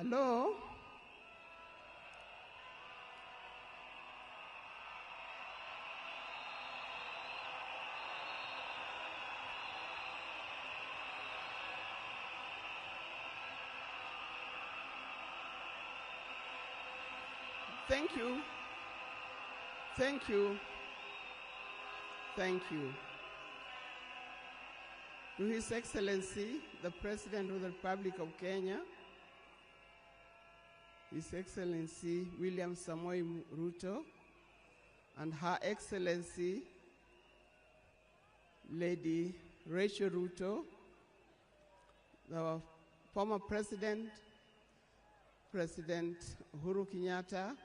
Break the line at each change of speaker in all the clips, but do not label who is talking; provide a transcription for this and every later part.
Hello? Thank you. Thank you. Thank you. To His Excellency, the President of the Republic of Kenya, His Excellency William Samoei Ruto, and Her Excellency Lady Rachel Ruto, the former President, President Uhuru Kenyatta,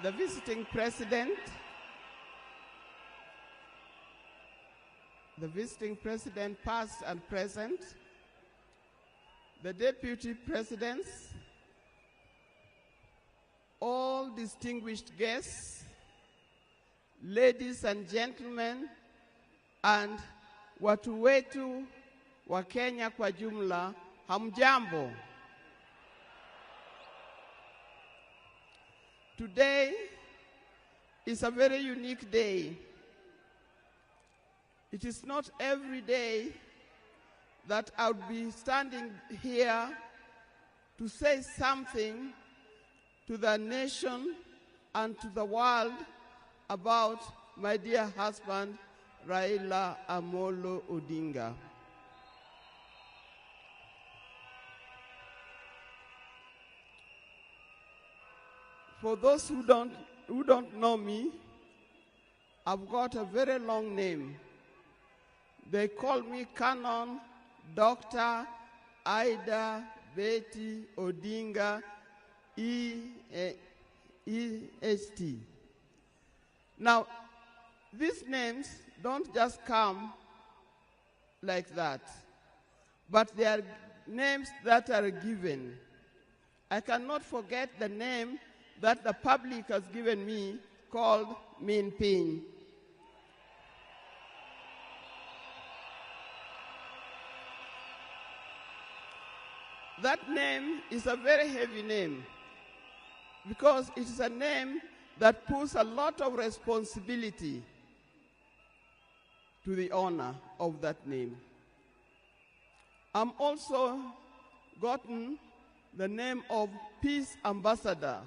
the visiting president, past and present, the deputy presidents, all distinguished guests, ladies and gentlemen, and watu wetu wa Kenya kwa jumla, hamjambo. Today is a very unique day. It is not every day that I would be standing here to say something to the nation and to the world about my dear husband, Raila Amolo Odinga. For those who don't know me, I've got a very long name. They call me Canon Dr. Ida Betty Odinga EST. Now, these names don't just come like that, but they are names that are given. I cannot forget the name that the public has given me, called Min Pin. That name is a very heavy name because it is a name that puts a lot of responsibility to the owner of that name. I'm also gotten the name of Peace Ambassador.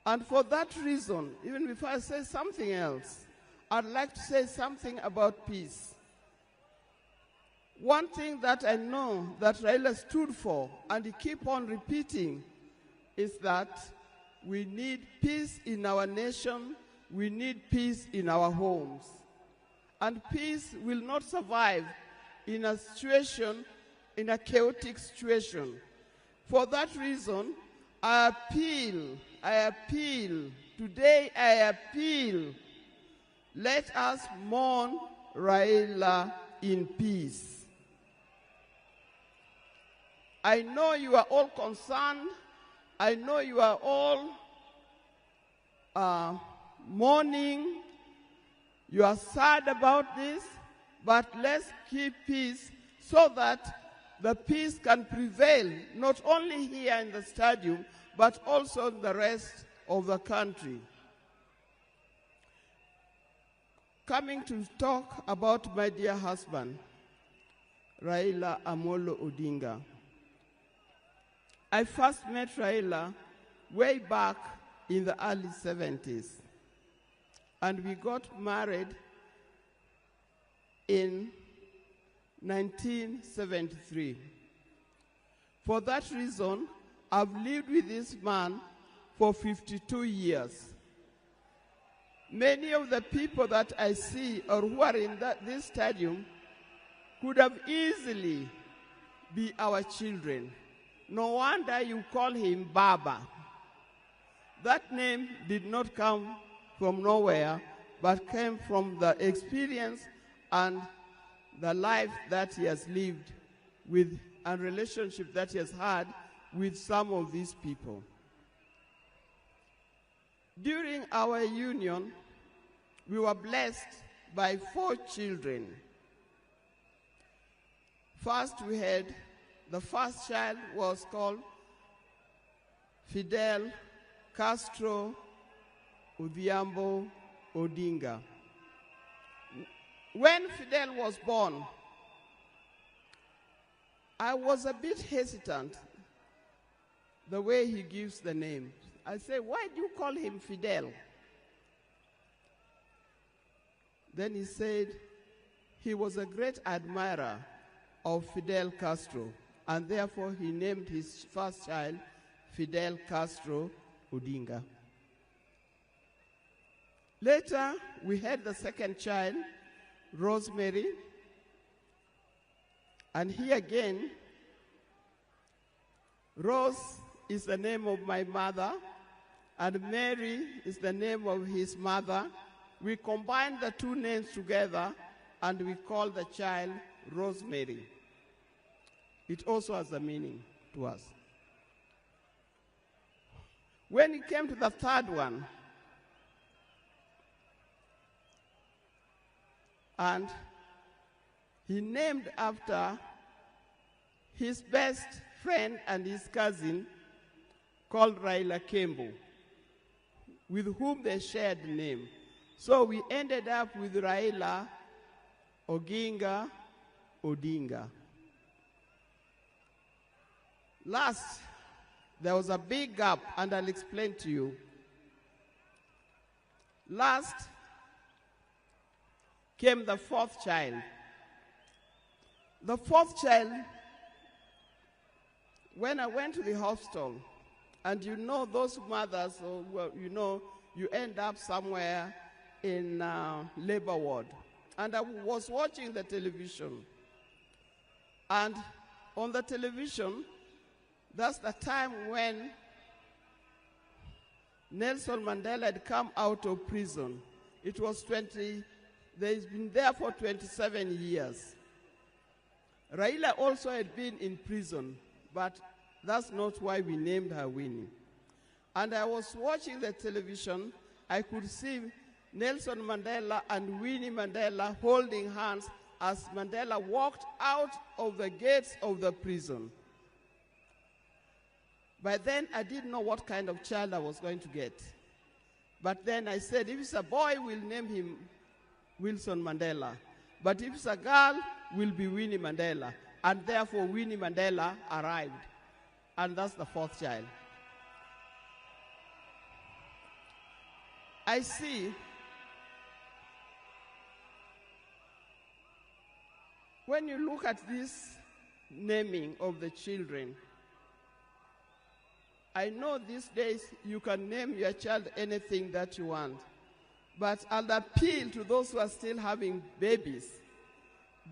And for that reason, even before I say something else, I'd like to say something about peace. One thing that I know that Raila stood for, and he keep on repeating, is that we need peace in our nation, we need peace in our homes. And peace will not survive in a situation, in a chaotic situation. For that reason, I appeal, today I appeal, let us mourn Raila in peace. I know you are all concerned, I know you are all mourning, you are sad about this, but let's keep peace so that the peace can prevail, not only here in the stadium, but also in the rest of the country. Coming to talk about my dear husband, Raila Amolo Odinga. I first met Raila way back in the early 70s, and we got married in 1973. For that reason, I've lived with this man for 52 years. Many of the people that I see or who are in this stadium could have easily be our children. No wonder you call him Baba. That name did not come from nowhere, but came from the experience and the life that he has lived with and relationship that he has had with some of these people. During our union, we were blessed by 4 children. First, the first child was called Fidel Castro Odhiambo Odinga. When Fidel was born, I was a bit hesitant the way he gives the name. I said, why do you call him Fidel? Then he said he was a great admirer of Fidel Castro, and therefore he named his first child Fidel Castro Odinga. Later, we had the second child, Rosemary, and here again, Rose is the name of my mother, and Mary is the name of his mother. We combined the 2 names together, and we called the child Rosemary. It also has a meaning to us. When it came to the third one, and he named after his best friend and his cousin called Raila Kembo, with whom they shared the name. So we ended up with Raila Odinga Odinga. Last, there was a big gap, and I'll explain to you. Last came the 4th child. The 4th child, when I went to the hospital, and you know those mothers, you end up somewhere in labor ward. And I was watching the television. And on the television, that's the time when Nelson Mandela had come out of prison. It was he's been there for 27 years. Raila also had been in prison, but that's not why we named her Winnie. And I was watching the television. I could see Nelson Mandela and Winnie Mandela holding hands as Mandela walked out of the gates of the prison. By then, I didn't know what kind of child I was going to get. But then I said, if it's a boy, we'll name him Wilson Mandela. But if it's a girl, will be Winnie Mandela. And therefore, Winnie Mandela arrived. And that's the 4th child. I see when you look at this naming of the children, I know these days you can name your child anything that you want, but I'll appeal to those who are still having babies.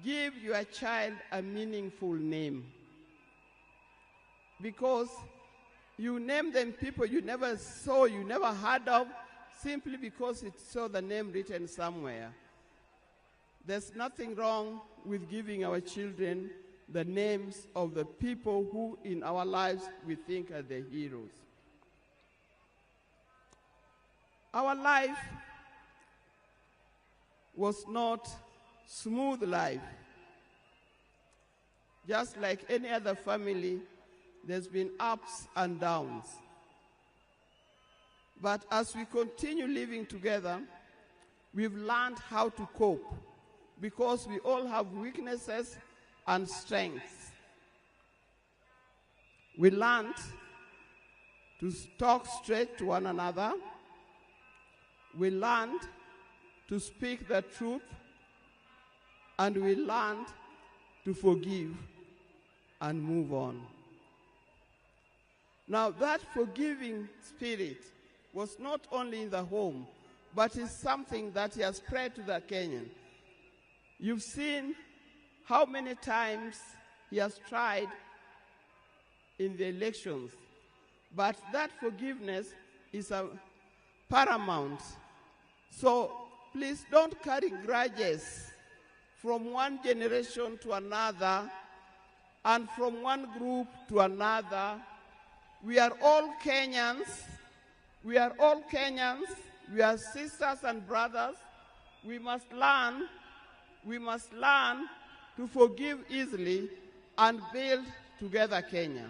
Give your child a meaningful name, because you name them people you never saw, you never heard of, simply because it saw the name written somewhere. There's nothing wrong with giving our children the names of the people who in our lives we think are the heroes. Our life was not smooth life. Just like any other family, there's been ups and downs. But as we continue living together, we've learned how to cope, because we all have weaknesses and strengths. We learned to talk straight to one another. We learned to speak the truth. And we learned to forgive and move on. Now, that forgiving spirit was not only in the home, but is something that he has spread to the Kenyan. You've seen how many times he has tried in the elections, but that forgiveness is paramount. So please don't carry grudges from one generation to another and from one group to another. We are all Kenyans. We are all Kenyans. We are sisters and brothers. We must learn to forgive easily and build together Kenya.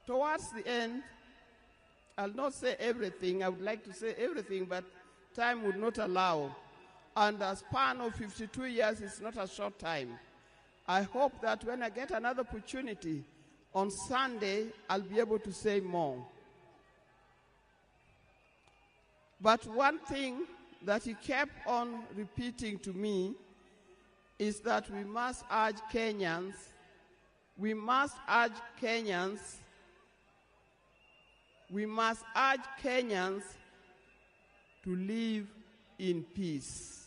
Towards the end, I'll not say everything. I would like to say everything, but time would not allow. And a span of 52 years is not a short time. I hope that when I get another opportunity, on Sunday, I'll be able to say more. But one thing that he kept on repeating to me is that we must urge Kenyans to live in peace.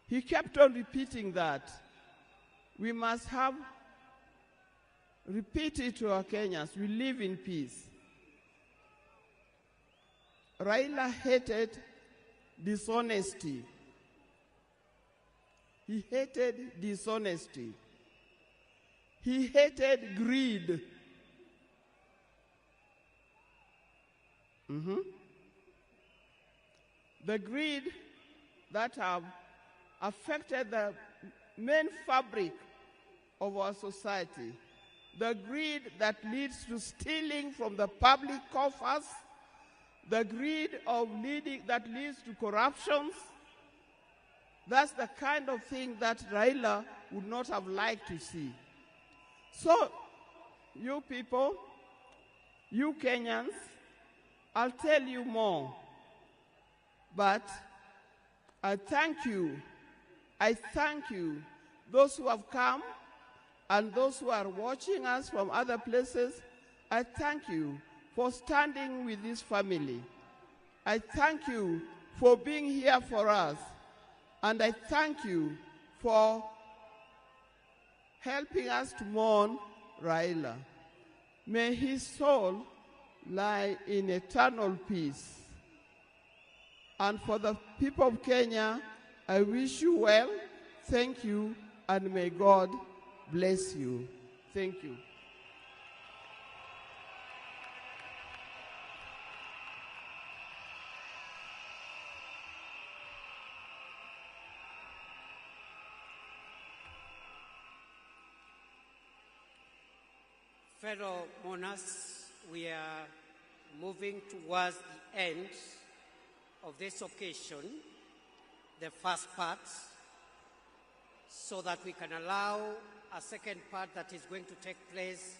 He kept on repeating that. We must repeat it to our Kenyans. We live in peace. Raila hated dishonesty. He hated dishonesty. He hated greed. The greed that have affected the main fabric of our society. The greed that leads to stealing from the public coffers. The greed that leads to corruptions. That's the kind of thing that Raila would not have liked to see. So, you people, you Kenyans, I'll tell you more. But I thank you, those who have come and those who are watching us from other places. I thank you for standing with this family. I thank you for being here for us. And I thank you for helping us to mourn Raila. May his soul lie in eternal peace. And for the people of Kenya, I wish you well, thank you, and may God bless you. Thank you.
Fellow mourners, we are moving towards the end of this occasion, the first part, so that we can allow a second part that is going to take place